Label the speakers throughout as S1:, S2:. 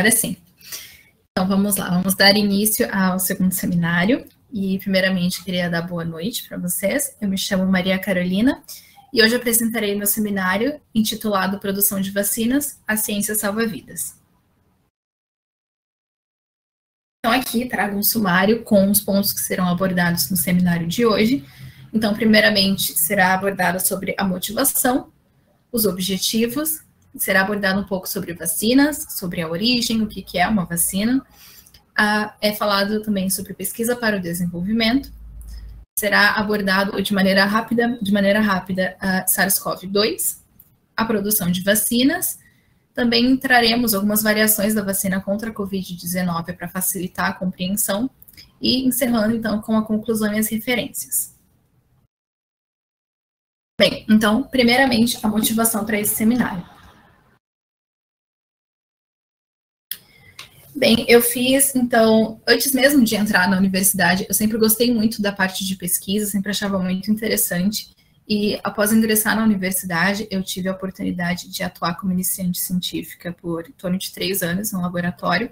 S1: Agora sim. Então, vamos lá. Vamos dar início ao segundo seminário. E, primeiramente, queria dar boa noite para vocês. Eu me chamo Maria Carolina e hoje apresentarei meu seminário intitulado Produção de Vacinas, a Ciência Salva Vidas. Então, aqui trago um sumário com os pontos que serão abordados no seminário de hoje. Então, primeiramente, será abordado sobre a motivação, os objetivos, será abordado um pouco sobre vacinas, sobre a origem, o que é uma vacina. É falado também sobre pesquisa para o desenvolvimento. Será abordado de maneira rápida a SARS-CoV-2, a produção de vacinas. Também traremos algumas variações da vacina contra a Covid-19 para facilitar a compreensão e encerrando, então, com a conclusão e as referências. Bem, então, primeiramente, a motivação para esse seminário. Bem, eu fiz, então, antes mesmo de entrar na universidade, eu sempre gostei muito da parte de pesquisa, sempre achava muito interessante. E após ingressar na universidade, eu tive a oportunidade de atuar como iniciante científica por em torno de 3 anos no laboratório.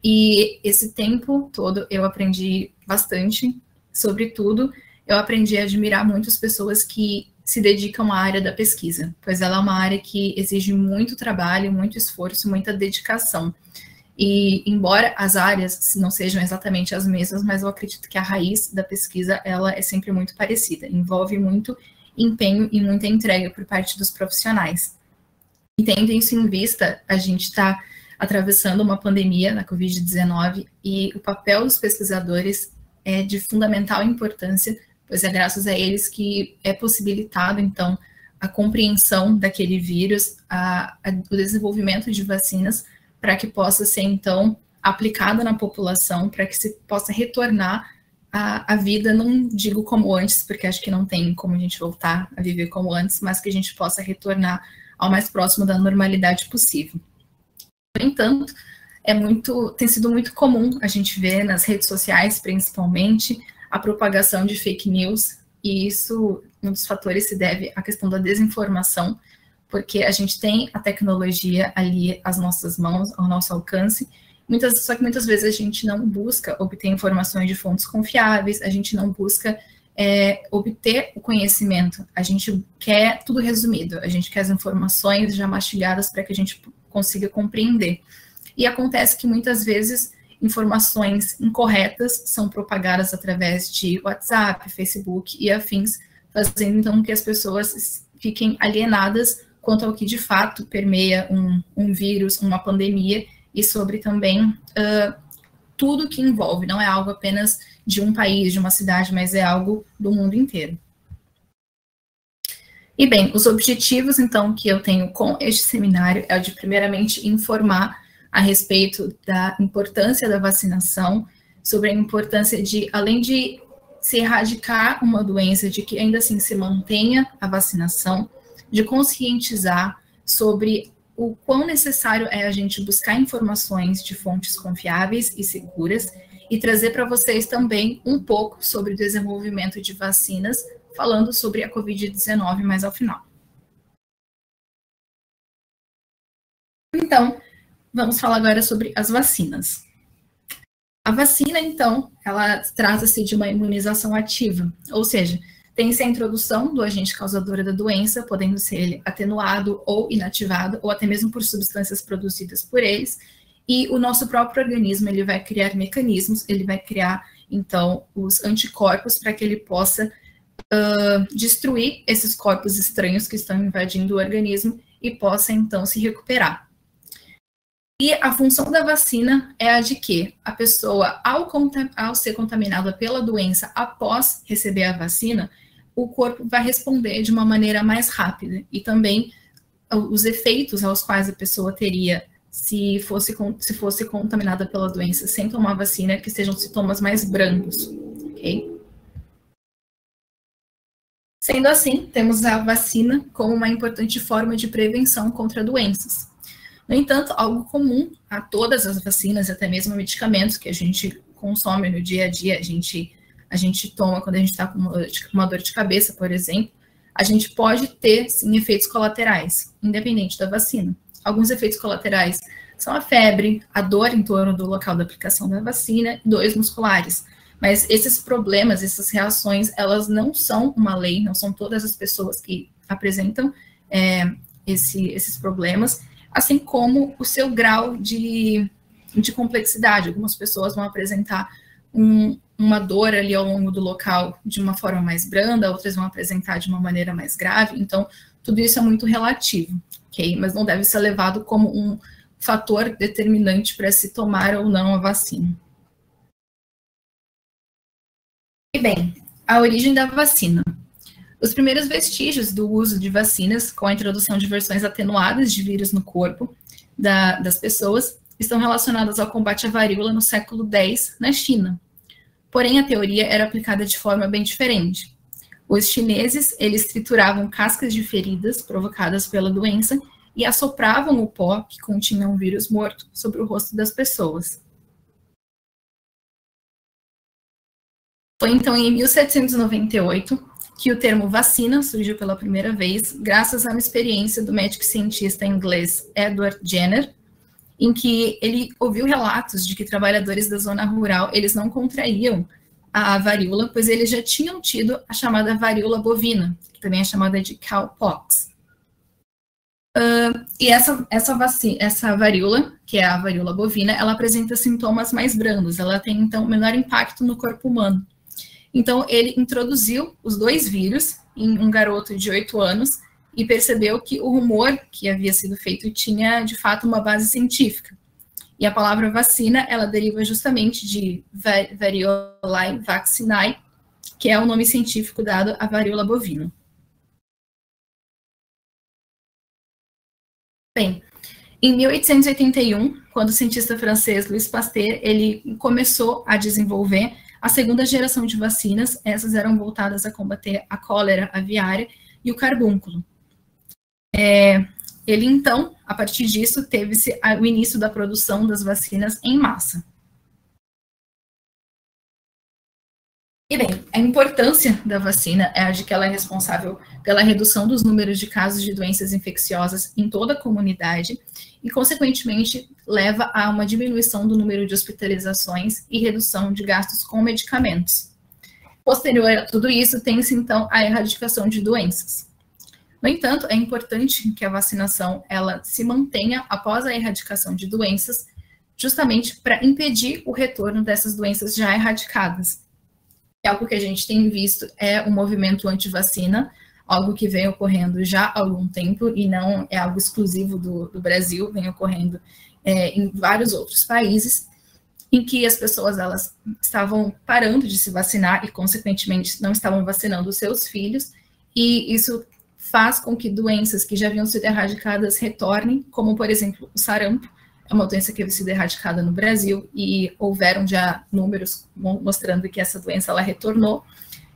S1: E esse tempo todo eu aprendi bastante, sobretudo, eu aprendi a admirar muitas pessoas que se dedicam à área da pesquisa, pois ela é uma área que exige muito trabalho, muito esforço, muita dedicação. E, embora as áreas não sejam exatamente as mesmas, mas eu acredito que a raiz da pesquisa, ela é sempre muito parecida, envolve muito empenho e muita entrega por parte dos profissionais. E tendo isso em vista, a gente está atravessando uma pandemia na Covid-19 e o papel dos pesquisadores é de fundamental importância, pois é graças a eles que é possibilitado, então, a compreensão daquele vírus, o desenvolvimento de vacinas, para que possa ser, então, aplicada na população, para que se possa retornar a vida, não digo como antes, porque acho que não tem como a gente voltar a viver como antes, mas que a gente possa retornar ao mais próximo da normalidade possível. No entanto, tem sido muito comum a gente ver nas redes sociais, principalmente, a propagação de fake news, e isso, um dos fatores se deve à questão da desinformação, porque a gente tem a tecnologia ali às nossas mãos, ao nosso alcance, só que muitas vezes a gente não busca obter informações de fontes confiáveis, a gente não busca obter o conhecimento, a gente quer tudo resumido, a gente quer as informações já mastigadas para que a gente consiga compreender. E acontece que muitas vezes informações incorretas são propagadas através de WhatsApp, Facebook e afins, fazendo então que as pessoas fiquem alienadas quanto ao que de fato permeia um vírus, uma pandemia, e sobre também tudo que envolve, não é algo apenas de um país, de uma cidade, mas é algo do mundo inteiro. E bem, os objetivos, então, que eu tenho com este seminário é o de, primeiramente, informar a respeito da importância da vacinação, sobre a importância de, além de se erradicar uma doença, de que ainda assim se mantenha a vacinação, de conscientizar sobre o quão necessário é a gente buscar informações de fontes confiáveis e seguras e trazer para vocês também um pouco sobre o desenvolvimento de vacinas, falando sobre a Covid-19 mais ao final. Então, vamos falar agora sobre as vacinas. A vacina, então, ela trata-se de uma imunização ativa, ou seja, tem-se a introdução do agente causador da doença, podendo ser ele atenuado ou inativado, ou até mesmo por substâncias produzidas por eles, e o nosso próprio organismo ele vai criar mecanismos, ele vai criar, então, os anticorpos para que ele possa destruir esses corpos estranhos que estão invadindo o organismo e possa, então, se recuperar. E a função da vacina é a de que a pessoa, ao ser contaminada pela doença após receber a vacina, o corpo vai responder de uma maneira mais rápida. E também os efeitos aos quais a pessoa teria se fosse contaminada pela doença sem tomar vacina, que sejam sintomas mais brandos, ok? Sendo assim, temos a vacina como uma importante forma de prevenção contra doenças. No entanto, algo comum a todas as vacinas, até mesmo medicamentos que a gente consome no dia a dia, a gente toma quando a gente está com uma dor de cabeça, por exemplo, a gente pode ter, sim, efeitos colaterais, independente da vacina. Alguns efeitos colaterais são a febre, a dor em torno do local da aplicação da vacina e dores musculares. Mas esses problemas, essas reações, elas não são uma lei, não são todas as pessoas que apresentam esses problemas, assim como o seu grau de complexidade. Algumas pessoas vão apresentar uma dor ali ao longo do local de uma forma mais branda, outras vão apresentar de uma maneira mais grave, então tudo isso é muito relativo, ok? Mas não deve ser levado como um fator determinante para se tomar ou não a vacina. E bem, a origem da vacina. Os primeiros vestígios do uso de vacinas, com a introdução de versões atenuadas de vírus no corpo das pessoas, estão relacionadas ao combate à varíola no século X na China. Porém, a teoria era aplicada de forma bem diferente. Os chineses, eles trituravam cascas de feridas provocadas pela doença e assopravam o pó que continha um vírus morto sobre o rosto das pessoas. Foi então em 1798 que o termo vacina surgiu pela primeira vez, graças a uma experiência do médico cientista inglês Edward Jenner, em que ele ouviu relatos de que trabalhadores da zona rural, eles não contraíam a varíola, pois eles já tinham tido a chamada varíola bovina, que também é chamada de cowpox. E essa varíola, que é a varíola bovina, ela apresenta sintomas mais brandos, ela tem, então, menor impacto no corpo humano. Então, ele introduziu os dois vírus em um garoto de 8 anos e percebeu que o rumor que havia sido feito tinha, de fato, uma base científica. E a palavra vacina, ela deriva justamente de Variolae vaccinae, que é o nome científico dado à varíola bovina. Bem, em 1881, quando o cientista francês Louis Pasteur, ele começou a desenvolver a segunda geração de vacinas, essas eram voltadas a combater a cólera aviária e o carbúnculo. Ele, então, a partir disso, teve-se o início da produção das vacinas em massa. E bem, a importância da vacina é a de que ela é responsável pela redução dos números de casos de doenças infecciosas em toda a comunidade e, consequentemente, leva a uma diminuição do número de hospitalizações e redução de gastos com medicamentos. Posterior a tudo isso, tem-se, então, a erradicação de doenças. No entanto, é importante que a vacinação ela se mantenha após a erradicação de doenças, justamente para impedir o retorno dessas doenças já erradicadas. Algo que a gente tem visto é o movimento anti-vacina, algo que vem ocorrendo já há algum tempo e não é algo exclusivo do Brasil, vem ocorrendo em vários outros países, em que as pessoas elas estavam parando de se vacinar e, consequentemente, não estavam vacinando os seus filhos, e isso faz com que doenças que já haviam sido erradicadas retornem, como, por exemplo, o sarampo, é uma doença que havia sido erradicada no Brasil e houveram já números mostrando que essa doença ela retornou,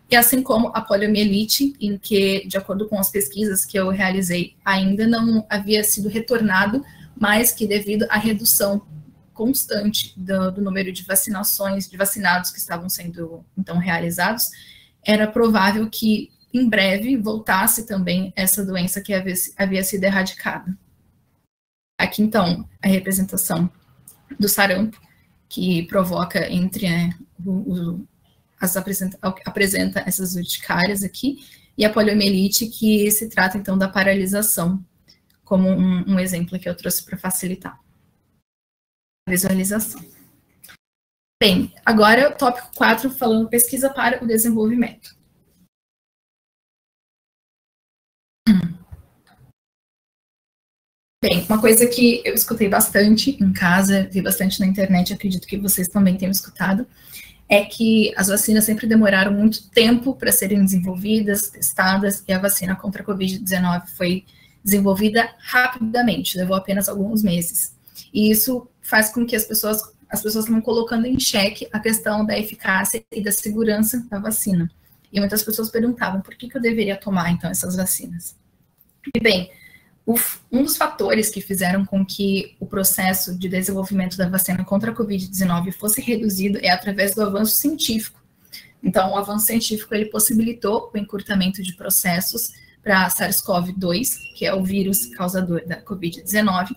S1: e assim como a poliomielite, em que, de acordo com as pesquisas que eu realizei, ainda não havia sido retornado, mas que devido à redução constante do número de vacinações, de vacinados que estavam sendo, então, realizados, era provável que, em breve, voltasse também essa doença que havia sido erradicada. Aqui, então, a representação do sarampo, que provoca apresenta essas urticárias aqui, e a poliomielite, que se trata, então, da paralisação, como um exemplo que eu trouxe para facilitar a visualização. Bem, agora o tópico 4, falando pesquisa para o desenvolvimento. Bem, uma coisa que eu escutei bastante em casa, vi bastante na internet, acredito que vocês também tenham escutado, é que as vacinas sempre demoraram muito tempo para serem desenvolvidas, testadas, e a vacina contra a Covid-19 foi desenvolvida rapidamente, levou apenas alguns meses. E isso faz com que as pessoas estão colocando em xeque a questão da eficácia e da segurança da vacina. E muitas pessoas perguntavam, por que eu deveria tomar, então, essas vacinas? E bem, um dos fatores que fizeram com que o processo de desenvolvimento da vacina contra a Covid-19 fosse reduzido é através do avanço científico. Então, o avanço científico ele possibilitou o encurtamento de processos para SARS-CoV-2, que é o vírus causador da Covid-19,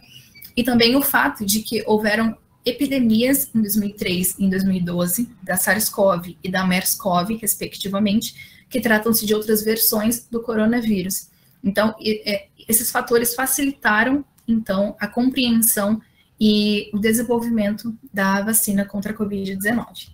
S1: e também o fato de que houveram epidemias em 2003 e em 2012, da SARS-CoV e da MERS-CoV, respectivamente, que tratam-se de outras versões do coronavírus. Então, esses fatores facilitaram, então, a compreensão e o desenvolvimento da vacina contra a Covid-19.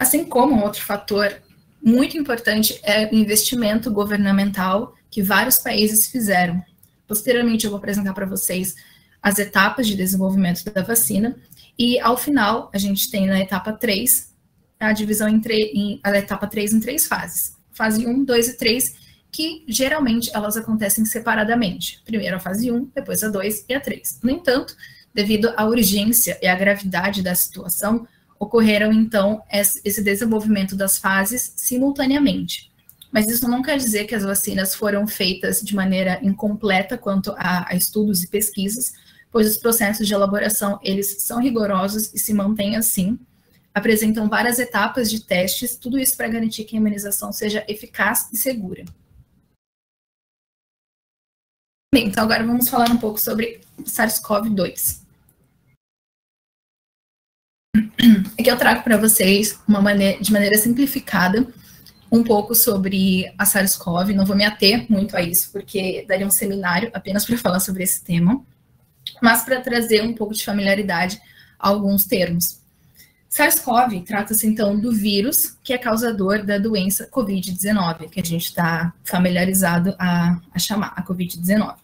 S1: Assim como um outro fator muito importante é o investimento governamental que vários países fizeram. Posteriormente, eu vou apresentar para vocês as etapas de desenvolvimento da vacina, e ao final, a gente tem na etapa 3, a divisão a etapa 3 em 3 fases. Fase 1, 2 e 3, que geralmente elas acontecem separadamente. Primeiro a fase 1, depois a 2 e a 3. No entanto, devido à urgência e à gravidade da situação, ocorreram, então, esse desenvolvimento das fases simultaneamente. Mas isso não quer dizer que as vacinas foram feitas de maneira incompleta quanto a estudos e pesquisas, pois os processos de elaboração, eles são rigorosos e se mantêm assim, apresentam várias etapas de testes, tudo isso para garantir que a imunização seja eficaz e segura. Bem, então agora vamos falar um pouco sobre SARS-CoV-2. Aqui eu trago para vocês, de maneira simplificada, um pouco sobre a SARS-CoV. Não vou me ater muito a isso, porque daria um seminário apenas para falar sobre esse tema, mas para trazer um pouco de familiaridade a alguns termos. SARS-CoV trata-se, então, do vírus que é causador da doença Covid-19, que a gente está familiarizado a chamar, a Covid-19.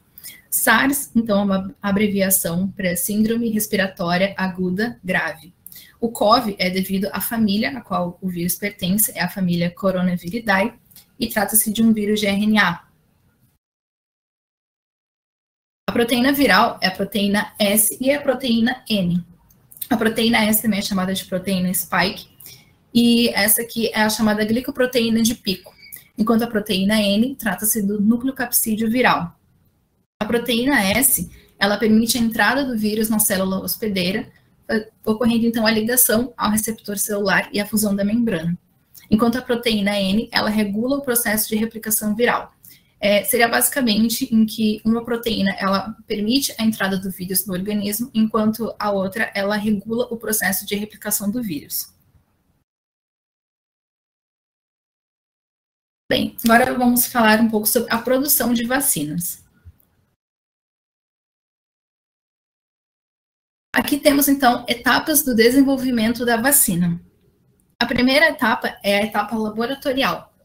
S1: SARS, então, é uma abreviação para Síndrome Respiratória Aguda Grave. O CoV é devido à família a qual o vírus pertence, é a família Coronaviridae, e trata-se de um vírus de RNA. A proteína viral é a proteína S e a proteína N. A proteína S também é chamada de proteína spike, e essa aqui é a chamada glicoproteína de pico, enquanto a proteína N trata-se do núcleo capsídeo viral. A proteína S, ela permite a entrada do vírus na célula hospedeira, ocorrendo, então, a ligação ao receptor celular e a fusão da membrana. Enquanto a proteína N, ela regula o processo de replicação viral. Seria basicamente em que uma proteína, ela permite a entrada do vírus no organismo, enquanto a outra, ela regula o processo de replicação do vírus. Bem, agora vamos falar um pouco sobre a produção de vacinas. Aqui temos, então, etapas do desenvolvimento da vacina. A primeira etapa é a etapa laboratorial.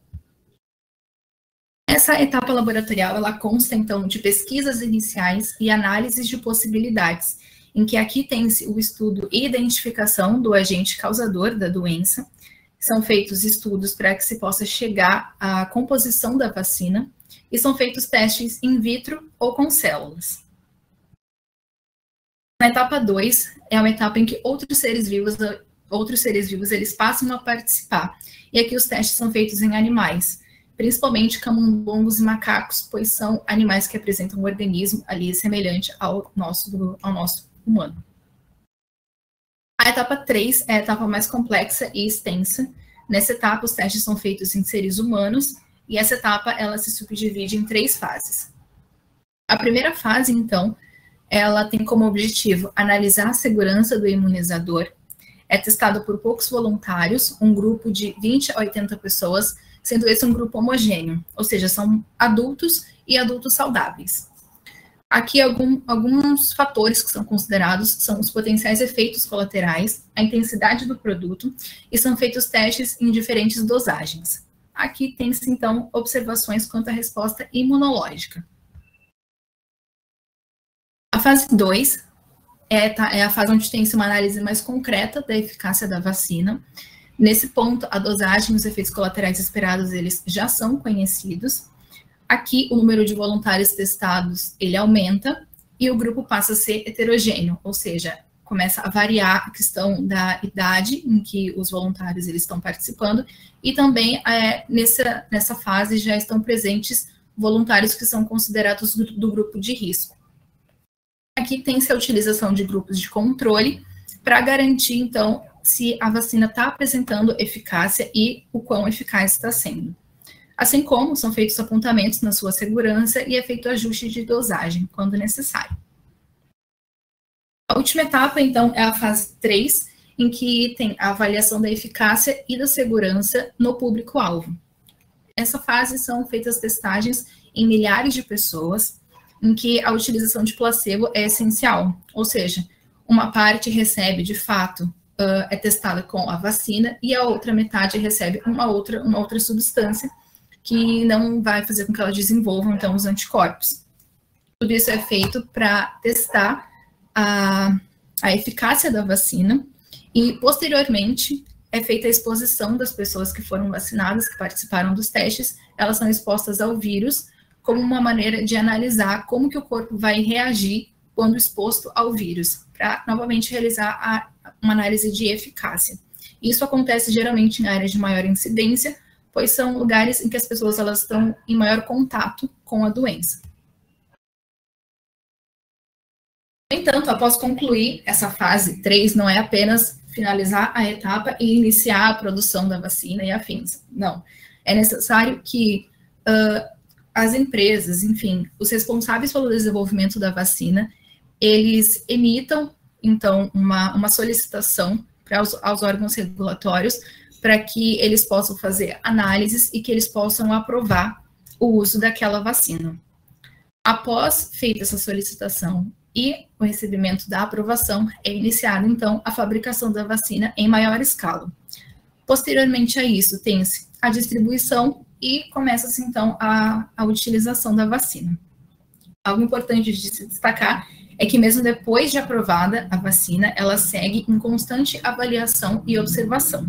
S1: Essa etapa laboratorial, ela consta, então, de pesquisas iniciais e análises de possibilidades, em que aqui tem-se o estudo e identificação do agente causador da doença, são feitos estudos para que se possa chegar à composição da vacina, e são feitos testes in vitro ou com células. Na etapa 2, é uma etapa em que outros seres vivos eles passam a participar. E aqui os testes são feitos em animais, principalmente camundongos e macacos, pois são animais que apresentam um organismo ali semelhante ao nosso humano. A etapa 3 é a etapa mais complexa e extensa. Nessa etapa, os testes são feitos em seres humanos, e essa etapa ela se subdivide em 3 fases. A primeira fase, então, ela tem como objetivo analisar a segurança do imunizador. É testado por poucos voluntários, um grupo de 20 a 80 pessoas, sendo esse um grupo homogêneo, ou seja, são adultos e adultos saudáveis. Aqui alguns fatores que são considerados são os potenciais efeitos colaterais, a intensidade do produto, e são feitos testes em diferentes dosagens. Aqui tem-se, então, observações quanto à resposta imunológica. A fase 2 é a fase onde tem-se uma análise mais concreta da eficácia da vacina. Nesse ponto, a dosagem e os efeitos colaterais esperados, eles já são conhecidos. Aqui, o número de voluntários testados, ele aumenta, e o grupo passa a ser heterogêneo, ou seja, começa a variar a questão da idade em que os voluntários eles estão participando, e também nessa fase já estão presentes voluntários que são considerados do grupo de risco. Aqui tem-se a utilização de grupos de controle para garantir, então, se a vacina está apresentando eficácia e o quão eficaz está sendo. assim como são feitos apontamentos na sua segurança e é feito ajuste de dosagem, quando necessário. A última etapa, então, é a fase 3, em que tem a avaliação da eficácia e da segurança no público-alvo. Essa fase são feitas testagens em milhares de pessoas, em que a utilização de placebo é essencial, ou seja, uma parte recebe, de fato, é testada com a vacina e a outra metade recebe uma outra substância que não vai fazer com que ela desenvolva, então, os anticorpos. Tudo isso é feito para testar a eficácia da vacina e, posteriormente, é feita a exposição das pessoas que foram vacinadas, que participaram dos testes, elas são expostas ao vírus como uma maneira de analisar como que o corpo vai reagir quando exposto ao vírus, para novamente realizar uma análise de eficácia. Isso acontece geralmente em áreas de maior incidência, pois são lugares em que as pessoas elas estão em maior contato com a doença. No entanto, após concluir essa fase 3, não é apenas finalizar a etapa e iniciar a produção da vacina e afins. Não. É necessário que as empresas, enfim, os responsáveis pelo desenvolvimento da vacina, eles emitam, então, uma solicitação para aos órgãos regulatórios para que eles possam fazer análises e que eles possam aprovar o uso daquela vacina. Após feita essa solicitação e o recebimento da aprovação, é iniciada, então, a fabricação da vacina em maior escala. Posteriormente a isso, tem-se a distribuição e começa-se, então, a utilização da vacina. Algo importante de se destacar é que mesmo depois de aprovada a vacina, ela segue em constante avaliação e observação.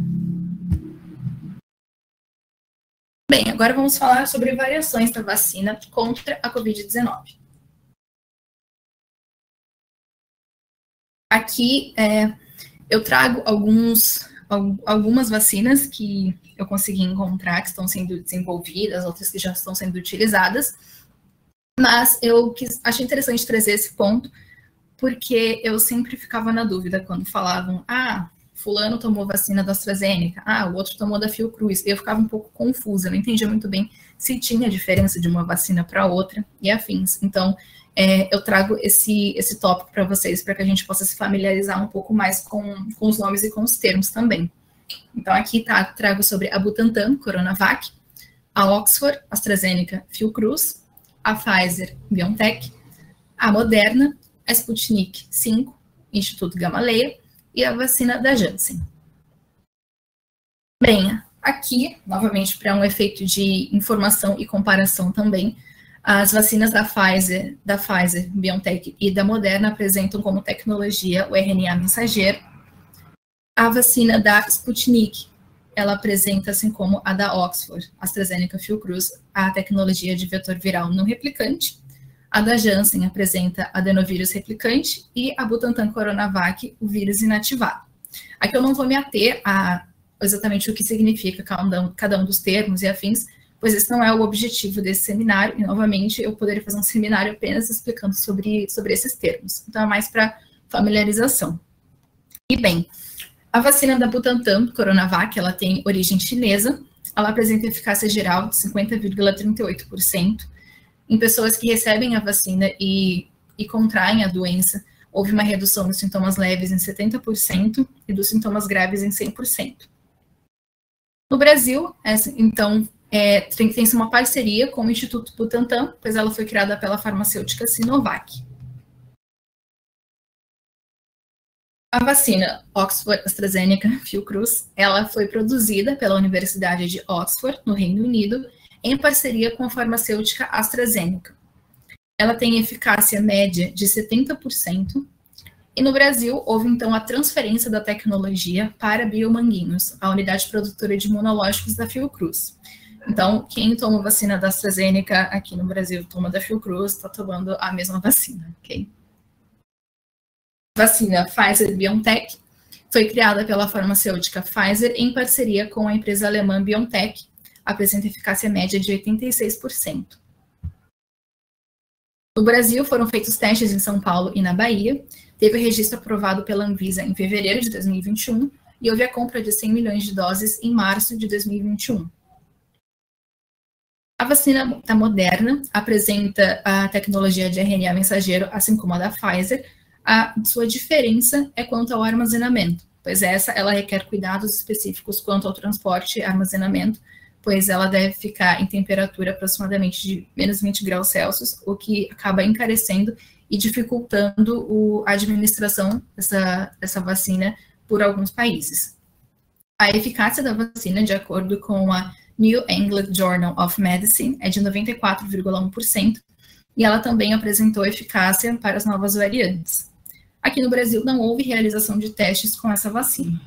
S1: Bem, agora vamos falar sobre variações da vacina contra a Covid-19. Aqui eu trago algumas vacinas que eu consegui encontrar, que estão sendo desenvolvidas, outras que já estão sendo utilizadas, mas eu achei interessante trazer esse ponto, porque eu sempre ficava na dúvida quando falavam, fulano tomou vacina da AstraZeneca, o outro tomou da Fiocruz, e eu ficava um pouco confusa, não entendia muito bem se tinha diferença de uma vacina para outra e afins. Então, eu trago esse tópico para vocês, para que a gente possa se familiarizar um pouco mais com os nomes e com os termos também. Então, aqui trago sobre a Butantan, Coronavac, a Oxford, AstraZeneca, Fiocruz, a Pfizer, BioNTech, a Moderna, a Sputnik V, Instituto Gamaleya, e a vacina da Janssen. Bem, aqui, novamente, para um efeito de informação e comparação também, as vacinas da Pfizer, BioNTech e da Moderna apresentam como tecnologia o RNA mensageiro. A vacina da Sputnik, ela apresenta, assim como a da Oxford, AstraZeneca Fiocruz, a tecnologia de vetor viral não replicante. A da Janssen apresenta adenovírus replicante e a Butantan Coronavac, o vírus inativado. Aqui eu não vou me ater a exatamente o que significa cada um dos termos e afins, pois esse não é o objetivo desse seminário, e novamente eu poderia fazer um seminário apenas explicando sobre esses termos. Então é mais para familiarização. E bem, a vacina da Butantan Coronavac, ela tem origem chinesa, ela apresenta eficácia geral de 50,38%. Em pessoas que recebem a vacina e contraem a doença, houve uma redução dos sintomas leves em 70% e dos sintomas graves em 100%. No Brasil, então, tem-se uma parceria com o Instituto Butantan, pois ela foi criada pela farmacêutica Sinovac. A vacina Oxford, AstraZeneca, Fiocruz, ela foi produzida pela Universidade de Oxford, no Reino Unido, em parceria com a farmacêutica AstraZeneca. Ela tem eficácia média de 70%, e no Brasil houve então a transferência da tecnologia para Biomanguinhos, a unidade produtora de imunológicos da Fiocruz. Então, quem toma vacina da AstraZeneca aqui no Brasil toma da Fiocruz, está tomando a mesma vacina, ok? A vacina Pfizer-BioNTech foi criada pela farmacêutica Pfizer em parceria com a empresa alemã BioNTech, apresenta eficácia média de 86%. No Brasil, foram feitos testes em São Paulo e na Bahia, teve o registro aprovado pela Anvisa em fevereiro de 2021 e houve a compra de 100 milhões de doses em março de 2021. A vacina da Moderna apresenta a tecnologia de RNA mensageiro, assim como a da Pfizer. A sua diferença é quanto ao armazenamento, pois ela requer cuidados específicos quanto ao transporte e armazenamento, pois ela deve ficar em temperatura aproximadamente de menos 20 graus Celsius, o que acaba encarecendo e dificultando a administração dessa vacina por alguns países. A eficácia da vacina, de acordo com a New England Journal of Medicine, é de 94,1%, e ela também apresentou eficácia para as novas variantes. Aqui no Brasil não houve realização de testes com essa vacina.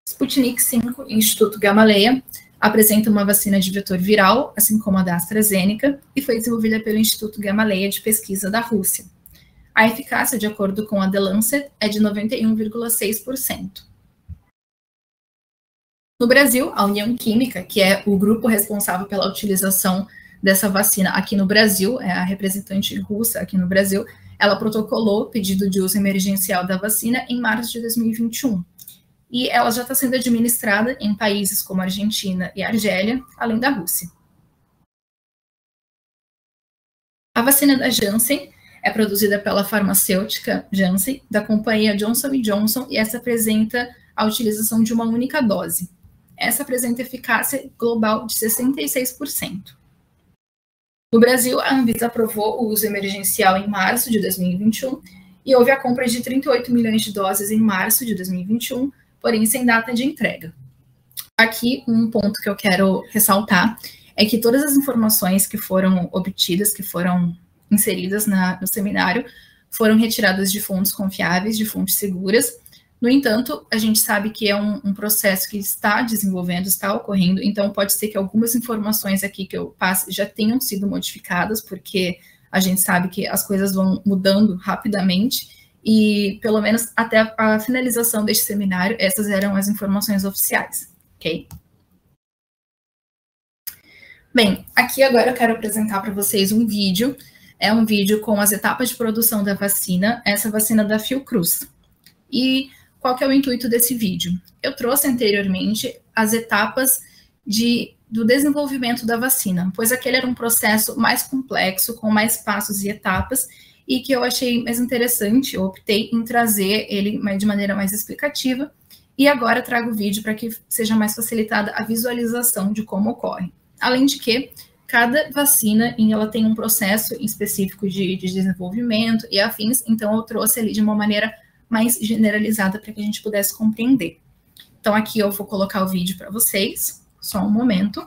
S1: Sputnik V, Instituto Gamaleya, apresenta uma vacina de vetor viral, assim como a da AstraZeneca, e foi desenvolvida pelo Instituto Gamaleya de Pesquisa da Rússia. A eficácia, de acordo com a The Lancet, é de 91,6%. No Brasil, a União Química, que é o grupo responsável pela utilização dessa vacina aqui no Brasil, é a representante russa aqui no Brasil, ela protocolou pedido de uso emergencial da vacina em março de 2021. E ela já está sendo administrada em países como Argentina e Argélia, além da Rússia. A vacina da Janssen é produzida pela farmacêutica Janssen, da companhia Johnson & Johnson, e essa apresenta a utilização de uma única dose. Essa apresenta eficácia global de 66%. No Brasil, a Anvisa aprovou o uso emergencial em março de 2021 e houve a compra de 38 milhões de doses em março de 2021, porém sem data de entrega. Aqui, um ponto que eu quero ressaltar é que todas as informações que foram obtidas, que foram inseridas no seminário, foram retiradas de fontes confiáveis, de fontes seguras. No entanto, a gente sabe que é um processo que está desenvolvendo, está ocorrendo, então pode ser que algumas informações aqui que eu passe já tenham sido modificadas, porque a gente sabe que as coisas vão mudando rapidamente, e pelo menos até a finalização deste seminário, essas eram as informações oficiais, ok? Bem, aqui agora eu quero apresentar para vocês um vídeo, é um vídeo com as etapas de produção da vacina, essa vacina da Fiocruz. E qual que é o intuito desse vídeo? Eu trouxe anteriormente as etapas do desenvolvimento da vacina, pois aquele era um processo mais complexo, com mais passos e etapas, e que eu achei mais interessante, eu optei em trazer ele de maneira mais explicativa, e agora trago o vídeo para que seja mais facilitada a visualização de como ocorre. Além de que, cada vacina ela tem um processo específico de desenvolvimento e afins, então eu trouxe ali de uma maneira mais generalizada para que a gente pudesse compreender. Então, aqui eu vou colocar o vídeo para vocês, só um momento.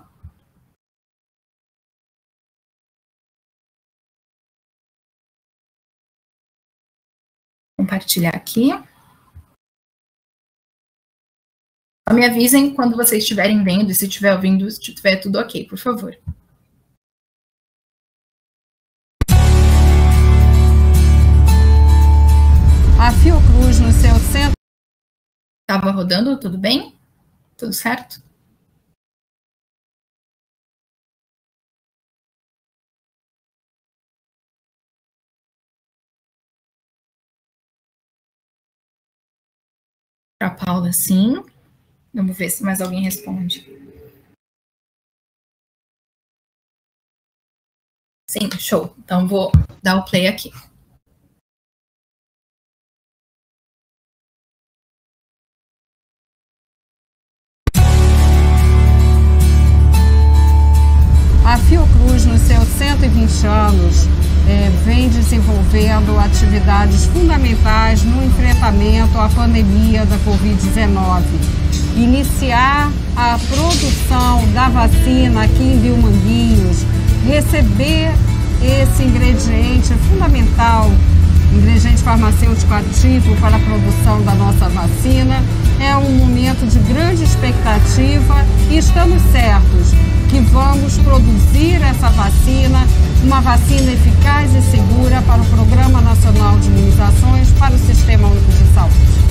S1: Compartilhar aqui. Me avisem quando vocês estiverem vendo, e se estiver ouvindo, se estiver tudo ok, por favor.
S2: A Fiocruz, no seu centro...
S1: Estava rodando, tudo bem? Tudo certo? Para a Paula, sim. Vamos ver se mais alguém responde. Sim, show. Então, vou dar o play aqui.
S2: A Fiocruz, nos seus 120 anos, vem desenvolvendo atividades fundamentais no enfrentamento à pandemia da Covid-19. Iniciar a produção da vacina aqui em Vilmanguinhos, receber esse ingrediente fundamental, ingrediente farmacêutico ativo para a produção da nossa vacina, é um momento de grande expectativa e estamos certos que vamos produzir essa vacina, uma vacina eficaz e segura para o Programa Nacional de Imunizações para o Sistema Único de Saúde.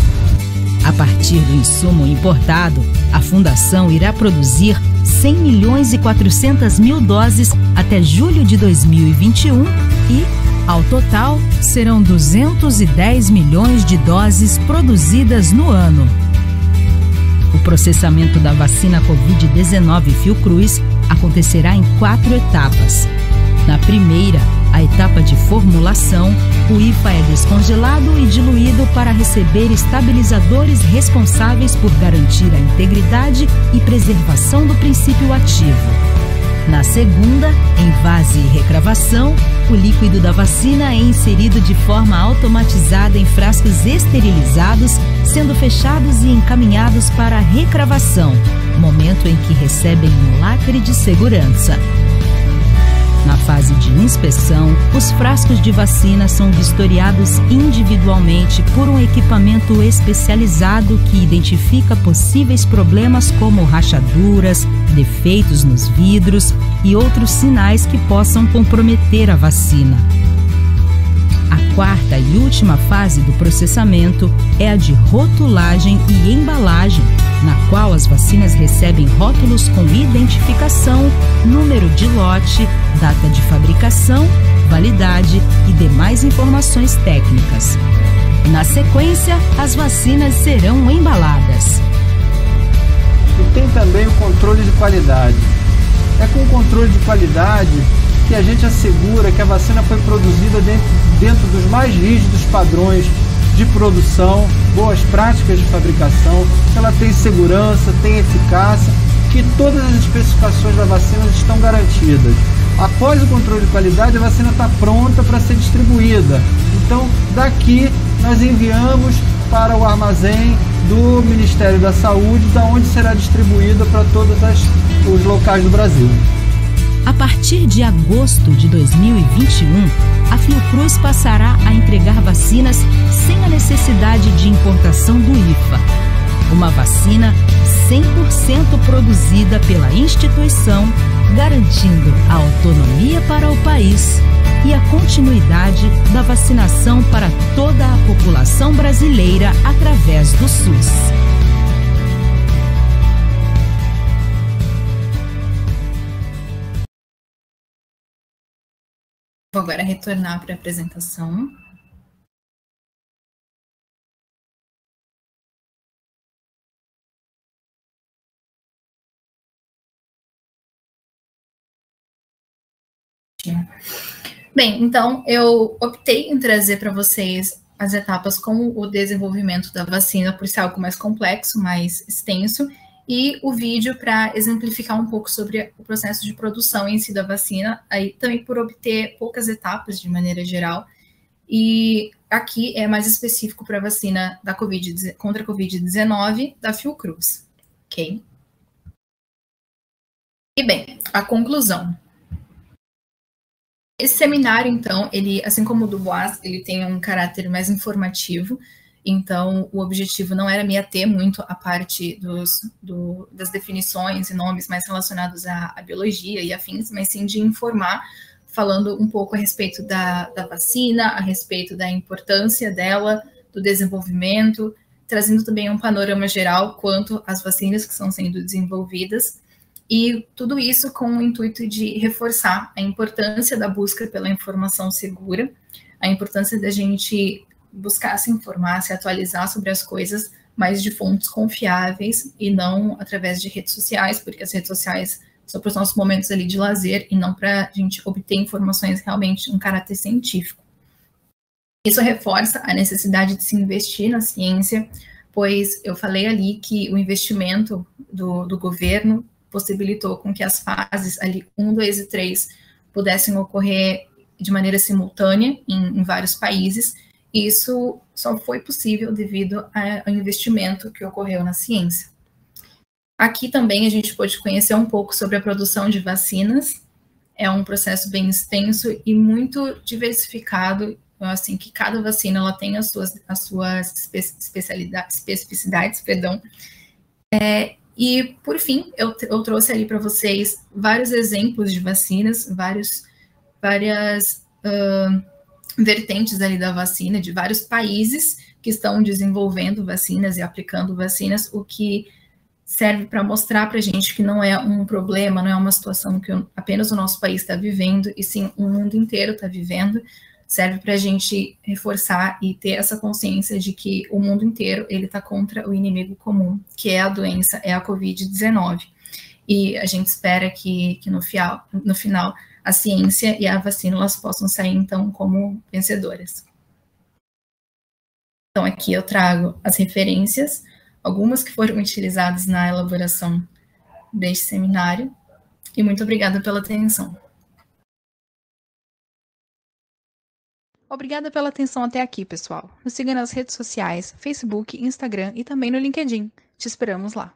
S3: A partir do insumo importado, a Fundação irá produzir 100 milhões e 400 mil doses até julho de 2021 e, ao total, serão 210 milhões de doses produzidas no ano. O processamento da vacina Covid-19 Fiocruz acontecerá em 4 etapas. Na primeira, a etapa de formulação, o IFA é descongelado e diluído para receber estabilizadores responsáveis por garantir a integridade e preservação do princípio ativo. Na segunda, envase e recravação, o líquido da vacina é inserido de forma automatizada em frascos esterilizados, sendo fechados e encaminhados para a recravação, momento em que recebem um lacre de segurança. Na fase de inspeção, os frascos de vacina são vistoriados individualmente por um equipamento especializado que identifica possíveis problemas como rachaduras, defeitos nos vidros e outros sinais que possam comprometer a vacina. A quarta e última fase do processamento é a de rotulagem e embalagem, na qual as vacinas recebem rótulos com identificação, número de lote, data de fabricação, validade e demais informações técnicas. Na sequência, as vacinas serão embaladas.
S4: E tem também o controle de qualidade. É com o controle de qualidade que a gente assegura que a vacina foi produzida dentro dos mais rígidos padrões de produção, boas práticas de fabricação, que ela tem segurança, tem eficácia, que todas as especificações da vacina estão garantidas. Após o controle de qualidade, a vacina está pronta para ser distribuída. Então, daqui nós enviamos para o armazém do Ministério da Saúde, da onde será distribuída para todos os locais do Brasil.
S3: A partir de agosto de 2021, a Fiocruz passará a entregar vacinas sem a necessidade de importação do IFA. Uma vacina 100% produzida pela instituição, garantindo a autonomia para o país e a continuidade da vacinação para toda a população brasileira através do SUS.
S1: Vou agora retornar para a apresentação. Bem, então eu optei em trazer para vocês as etapas como o desenvolvimento da vacina, por ser algo mais complexo, mais extenso, e o vídeo para exemplificar um pouco sobre o processo de produção em si da vacina, aí também por obter poucas etapas de maneira geral, e aqui é mais específico para a vacina da contra a Covid-19 da Fiocruz, ok? E bem, a conclusão. Esse seminário, então, ele, assim como o do Boas, ele tem um caráter mais informativo. Então, o objetivo não era me ater muito à parte das definições e nomes mais relacionados à biologia e afins, mas sim de informar, falando um pouco a respeito da vacina, a respeito da importância dela, do desenvolvimento, trazendo também um panorama geral quanto às vacinas que estão sendo desenvolvidas, e tudo isso com o intuito de reforçar a importância da busca pela informação segura, a importância da gente buscar se informar, se atualizar sobre as coisas, mas de fontes confiáveis e não através de redes sociais, porque as redes sociais são para os nossos momentos ali de lazer e não para a gente obter informações realmente em caráter científico. Isso reforça a necessidade de se investir na ciência, pois eu falei ali que o investimento do governo possibilitou com que as fases ali 1, 2 e 3 pudessem ocorrer de maneira simultânea em vários países. Isso só foi possível devido ao investimento que ocorreu na ciência. Aqui também a gente pôde conhecer um pouco sobre a produção de vacinas. É um processo bem extenso e muito diversificado, assim, que cada vacina ela tem as suas especificidades, perdão. E, por fim, eu trouxe ali para vocês vários exemplos de vacinas, várias vertentes ali da vacina, de vários países que estão desenvolvendo vacinas e aplicando vacinas, o que serve para mostrar para a gente que não é um problema, não é uma situação que apenas o nosso país está vivendo, e sim o mundo inteiro está vivendo. Serve para a gente reforçar e ter essa consciência de que o mundo inteiro ele está contra o inimigo comum, que é a doença, é a Covid-19. e a gente espera que no final a ciência e a vacina elas possam sair, então, como vencedoras. Então, aqui eu trago as referências, algumas que foram utilizadas na elaboração deste seminário, e muito obrigada pela atenção.
S5: Obrigada pela atenção até aqui, pessoal. Nos siga nas redes sociais, Facebook, Instagram e também no LinkedIn. Te esperamos lá.